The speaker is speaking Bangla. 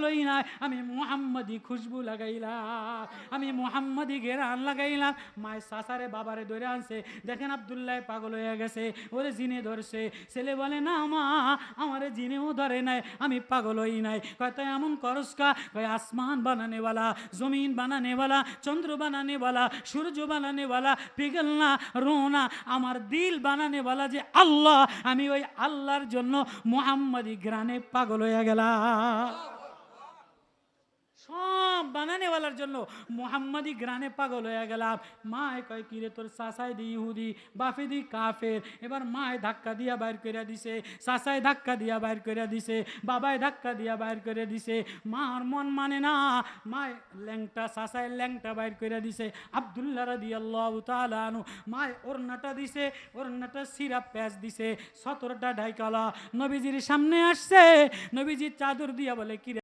হই নাই, আমি মুহাম্মাদি খুশবু লাগাইলাম, আমি মুহাম্মাদি ঘেরান লাগাইলাম। মায়ের সাসারে বাবারে ধরে আনছে, দেখেন আব্দুল্লাহ পাগল হয়ে গেছে, ওরে জিনে ধরছে। ছেলে বলে না মা, আমারে জিনেও ধরে নাই, আমি পাগল হই নাই। কয়তো এমন করস কা? কয় আসমান বানানে वाला, জমিন বানানে वाला, চন্দ্র বানানে वाला, সূর্য বানানে वाला, পিঘল না রোনা, আমার দিল বানানে वाला যে আল্লাহ, আমি ওই আল্লাহর জন্য মুহাম্মাদি গ্রানে পাগল হয়ে গেলাম। সব বানানেওয়ালার জন্য মুহাম্মাদি গ্রানে পাগল হয়ে গেলাম। মায় কয় কিরে তোর চাচাই দি ইহুদি, বাপে দি কাফের। এবার মায় ধাক্কা দিয়া বাইর করে দিছে, চাচাই ধাক্কা দিয়া বাইর করে দিছে, বাবায় ধাক্কা দিয়া বাইর করে দিছে। মার মন মানে না, মায় ল্যাংটা, চাচাই ল্যাংটা বাইর করে দিছে। আব্দুল্লাহ রাদিয়াল্লাহু তাআলা আনহু মায় ওড়নাটা দিছে, ওড়নাটা সিরা প্যাচ দিছে, সতরটা ঢাইকালা নবীজির সামনে আসছে। নবীজি চাদর দিয়া বলে কিরে